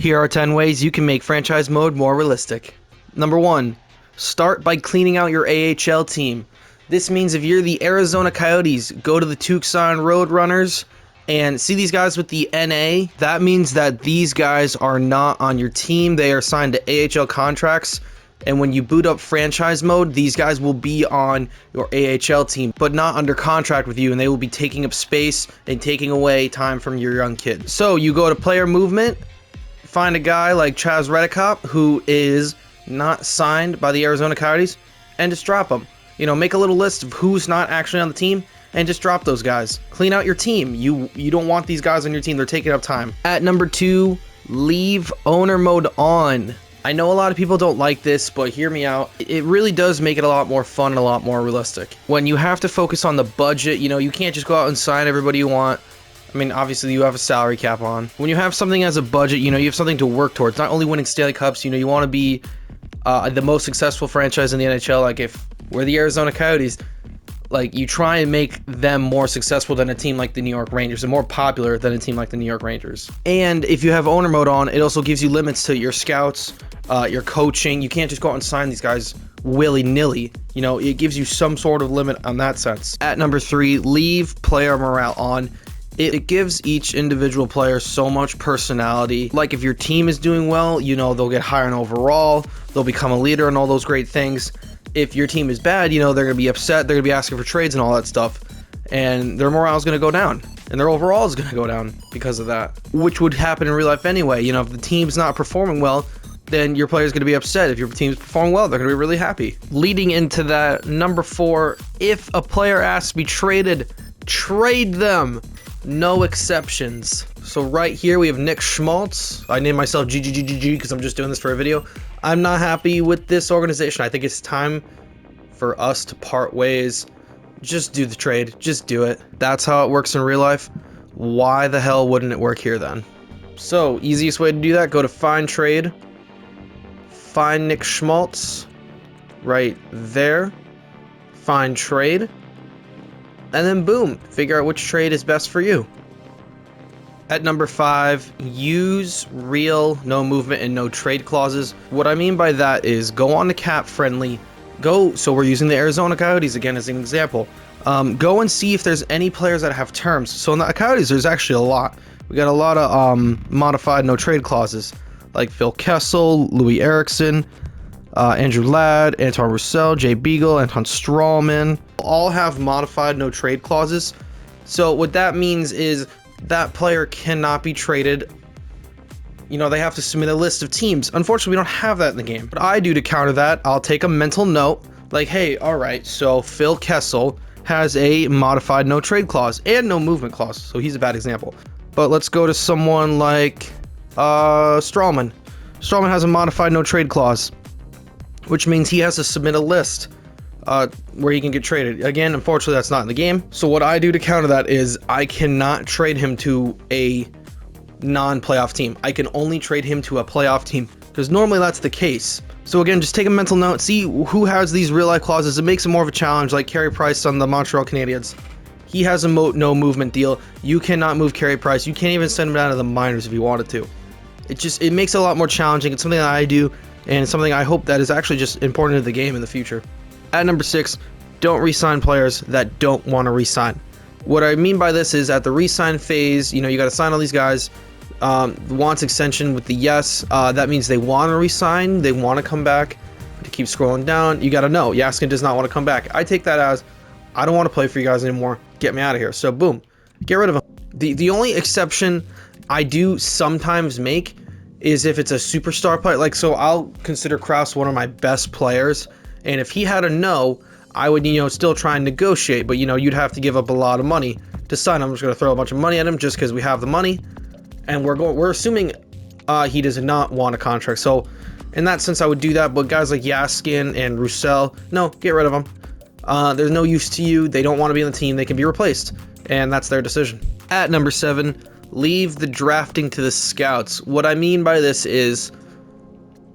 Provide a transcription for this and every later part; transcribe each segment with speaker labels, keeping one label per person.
Speaker 1: Here are 10 ways you can make franchise mode more realistic. Number 1. Start by cleaning out your AHL team. This means if you're the Arizona Coyotes, go to the Tucson Roadrunners and see these guys with the NA. That means that these guys are not on your team. They are signed to AHL contracts. And when you boot up franchise mode, these guys will be on your AHL team, but not under contract with you, and they will be taking up space and taking away time from your young kids. So you go to player movement, find a guy like Chaz Redicop who is not signed by the Arizona Coyotes, and just drop them. You know, make a little list of who's not actually on the team and just drop those guys. Clean out your team. You don't want these guys on your team. They're taking up time. At number 2, leave owner mode on. I know a lot of people don't like this, but hear me out. It really does make it a lot more fun and a lot more realistic. When you have to focus on the budget, you know, you can't just go out and sign everybody you want. I mean, obviously you have a salary cap on. When you have something as a budget, you know, you have something to work towards. Not only winning Stanley Cups, you know, you want to be the most successful franchise in the NHL. Like if we're the Arizona Coyotes, like you try and make them more successful than a team like the New York Rangers and more popular than a team like the New York Rangers. And if you have owner mode on, it also gives you limits to your scouts, your coaching. You can't just go out and sign these guys willy-nilly. You know, it gives you some sort of limit on that sense. At number 3, leave player morale on. It gives each individual player so much personality. Like if your team is doing well, you know, they'll get higher in overall, they'll become a leader and all those great things. If your team is bad, you know, they're going to be upset, they're going to be asking for trades and all that stuff, and their morale is going to go down, and their overall is going to go down because of that, which would happen in real life anyway. You know, if the team's not performing well, then your player's going to be upset. If your team's performing well, they're going to be really happy. Leading into that, number 4, if a player asks to be traded, trade them. No exceptions. So right here we have Nick Schmaltz. I named myself GGGGG because I'm just doing this for a video. I'm not happy with this organization. I think it's time for us to part ways. Just do the trade. Just do it. That's how it works in real life. Why the hell wouldn't it work here then? So, easiest way to do that, go to find trade. Find Nick Schmaltz. Right there. Find trade. And then boom, figure out which trade is best for you. At number 5, use real no movement and no trade clauses. What I mean by that is go on to cap friendly. So we're using the Arizona Coyotes again as an example. Go and see if there's any players that have terms. So in the Coyotes, there's actually a lot. We got a lot of modified no trade clauses like Phil Kessel, Louis Eriksson, Andrew Ladd, Anton Roussel, Jay Beagle, Anton Strawman, all have modified no trade clauses. So what that means is that player cannot be traded. You know, they have to submit a list of teams. Unfortunately, we don't have that in the game. But I do to counter that, I'll take a mental note like, hey, all right, so Phil Kessel has a modified no trade clause and no movement clause. So he's a bad example. But let's go to someone like Strawman. Strawman has a modified no trade clause, which means he has to submit a list where he can get traded. Again, unfortunately, that's not in the game. So what I do to counter that is I cannot trade him to a non-playoff team. I can only trade him to a playoff team because normally that's the case. So again, just take a mental note, see who has these real-life clauses. It makes it more of a challenge, like Carey Price on the Montreal Canadiens. He has a no movement deal. You cannot move Carey Price. You can't even send him down to the minors if you wanted to. It makes it a lot more challenging. It's something that I do, and it's something I hope that is actually just important to the game in the future. At number 6, don't re-sign players that don't want to re-sign. What I mean by this is at the re-sign phase, you know, you got to sign all these guys. Wants extension with the yes. That means they want to re-sign. They want to come back. To keep scrolling down, you got to know Yaskin does not want to come back. I take that as I don't want to play for you guys anymore. Get me out of here. So boom, get rid of him. The only exception I do sometimes make is if it's a superstar player. Like, so I'll consider Krause one of my best players. And if he had a no, I would, you know, still try and negotiate. But, you know, you'd have to give up a lot of money to sign. I'm just going to throw a bunch of money at him just because we have the money. And we're assuming he does not want a contract. So in that sense, I would do that. But guys like Yaskin and Roussel, no, get rid of them. There's no use to you. They don't want to be on the team. They can be replaced. And that's their decision. At number 7, leave the drafting to the scouts. What I mean by this is,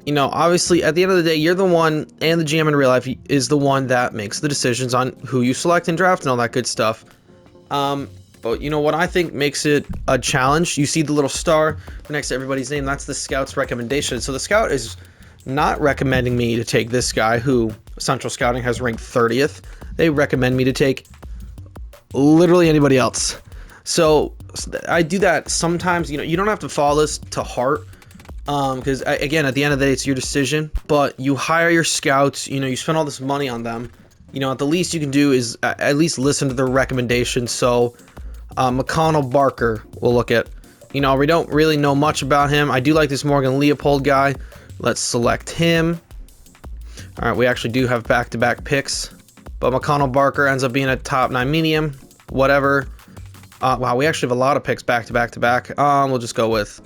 Speaker 1: you know, obviously at the end of the day, you're the one, and the GM in real life is the one that makes the decisions on who you select and draft and all that good stuff. But you know what I think makes it a challenge? You see the little star next to everybody's name. That's the scout's recommendation. So the scout is not recommending me to take this guy who Central Scouting has ranked 30th. They recommend me to take literally anybody else. So I do that sometimes. You know, you don't have to follow this to heart, because again, at the end of the day, it's your decision. But you hire your scouts. You know, you spend all this money on them. You know, at the least you can do is at least listen to their recommendations. So McConnell Barker, we'll look at. You know, we don't really know much about him. I do like this Morgan Leopold guy. Let's select him. All right, we actually do have back-to-back picks, but McConnell Barker ends up being a top 9 medium, whatever. Wow, we actually have a lot of picks back-to-back. We'll just go with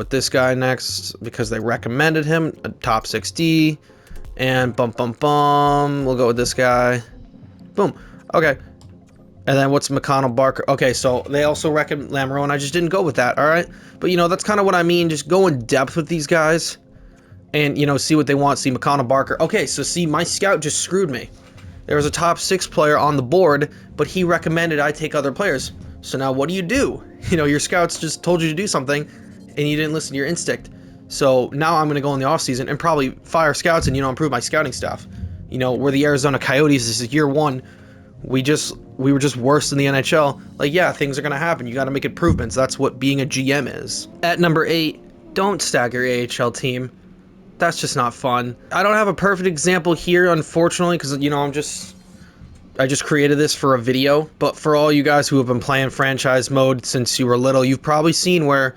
Speaker 1: this guy next because they recommended him, a top 6D, and we'll go with this guy. Boom. Okay. And then what's McConnell Barker? Okay, so they also recommend Lamoureux, and I just didn't go with that, all right? But, you know, that's kind of what I mean. Just go in depth with these guys and, you know, see what they want. See McConnell Barker. Okay, so see, my scout just screwed me. There was a top 6 player on the board, but he recommended I take other players. So now what do? You know, your scouts just told you to do something, and you didn't listen to your instinct. So now I'm going to go in the offseason and probably fire scouts and, you know, improve my scouting staff. You know, we're the Arizona Coyotes. This is year 1. We were just worse than the NHL. Like, yeah, things are going to happen. You got to make improvements. That's what being a GM is. At number 8, don't stagger your AHL team. That's just not fun. I don't have a perfect example here, unfortunately, because, you know, I just created this for a video. But for all you guys who have been playing franchise mode since you were little, you've probably seen where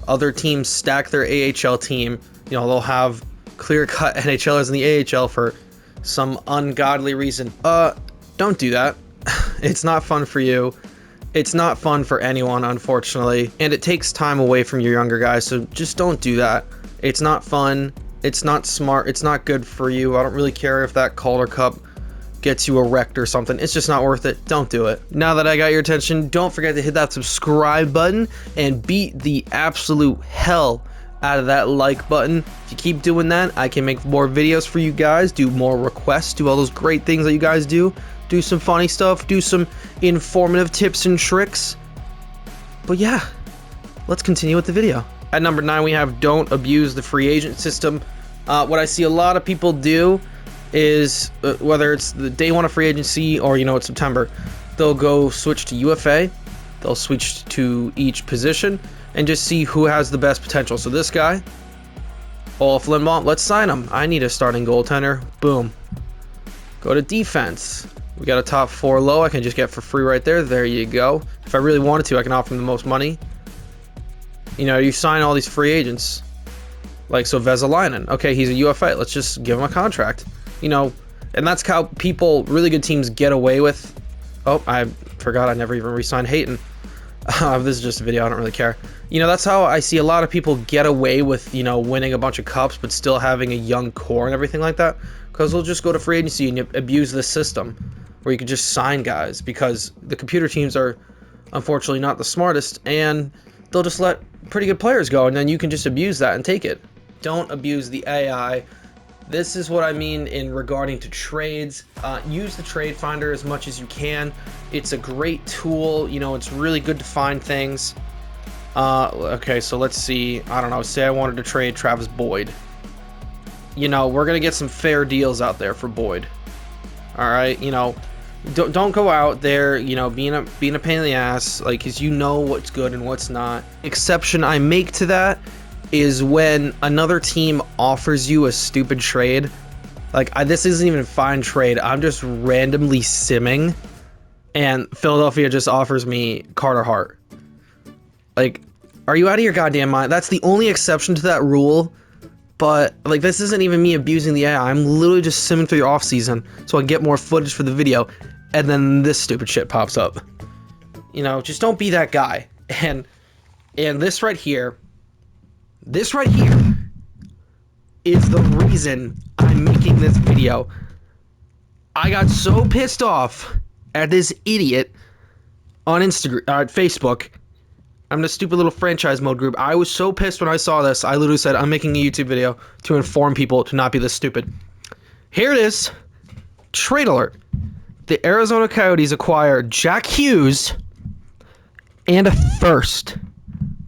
Speaker 1: other teams stack their AHL team. You know, they'll have clear-cut NHLers in the AHL for some ungodly reason. Don't do that. It's not fun for you. It's not fun for anyone, unfortunately. And it takes time away from your younger guys, so just don't do that. It's not fun. It's not smart. It's not good for you. I don't really care if that Calder Cup gets you erect or something. It's just not worth it. Don't do it. Now that I got your attention, don't forget to hit that subscribe button and beat the absolute hell out of that like button. If you keep doing that, I can make more videos for you guys, do more requests, do all those great things that you guys do. Do some funny stuff, do some informative tips and tricks. But yeah, let's continue with the video. At number 9, we have don't abuse the free agent system. What I see a lot of people do is, whether it's the day 1 of free agency or, you know, it's September, they'll go switch to UFA, they'll switch to each position, and just see who has the best potential. So this guy, Olaf Lindblom, let's sign him. I need a starting goaltender. Boom. Go to defense. We got a top 4 low I can just get for free right there. There you go. If I really wanted to, I can offer him the most money. You know, you sign all these free agents. Like, so Vesalainen. Okay, he's a UFA. Let's just give him a contract. You know, and that's how people, really good teams, get away with... Oh, I forgot I never even re-signed Hayton. This is just a video. I don't really care. You know, that's how I see a lot of people get away with, you know, winning a bunch of cups, but still having a young core and everything like that. Because they'll just go to free agency and abuse this system where you can just sign guys, because the computer teams are unfortunately not the smartest, and they'll just let pretty good players go, and then you can just abuse that and take it. Don't abuse the AI. This is what I mean in regarding to trades. Use the trade finder as much as you can. It's a great tool. You know, it's really good to find things. Okay, so let's see. I don't know. Say I wanted to trade Travis Boyd. You know, we're gonna get some fair deals out there for Boyd. All right, you know, don't go out there, you know, being a pain in the ass, like, because you know what's good and what's not. Exception I make to that is when another team offers you a stupid trade. Like, this isn't even a fine trade. I'm just randomly simming, and Philadelphia just offers me Carter Hart. Like, are you out of your goddamn mind? That's the only exception to that rule. But, like, this isn't even me abusing the AI. I'm literally just simming through your off-season so I can get more footage for the video, and then this stupid shit pops up. You know, just don't be that guy. And this right here is the reason I'm making this video. I got so pissed off at this idiot on Facebook. I'm in a stupid little franchise mode group. I was so pissed when I saw this. I literally said, I'm making a YouTube video to inform people to not be this stupid. Here it is. Trade alert. The Arizona Coyotes acquire Jack Hughes And a first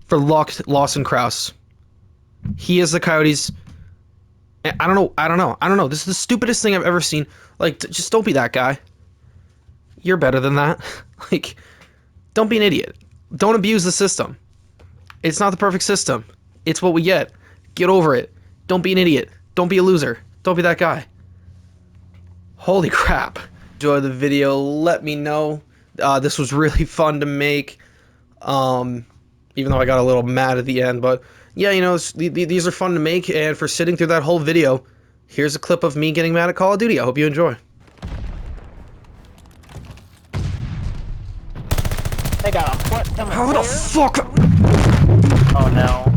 Speaker 1: for Lawson Krause. He is the Coyotes. I don't know. This is the stupidest thing I've ever seen. Like, just don't be that guy. You're better than that. Like, don't be an idiot. Don't abuse the system. It's not the perfect system. It's what we get. Get over it. Don't be an idiot. Don't be a loser. Don't be that guy. Holy crap. Enjoy the video. Let me know. This was really fun to make. Even though I got a little mad at the end, but yeah, you know, these are fun to make, and for sitting through that whole video, here's a clip of me getting mad at Call of Duty. I hope you enjoy.
Speaker 2: They got a butt coming.
Speaker 1: How the fuck?
Speaker 2: Oh no.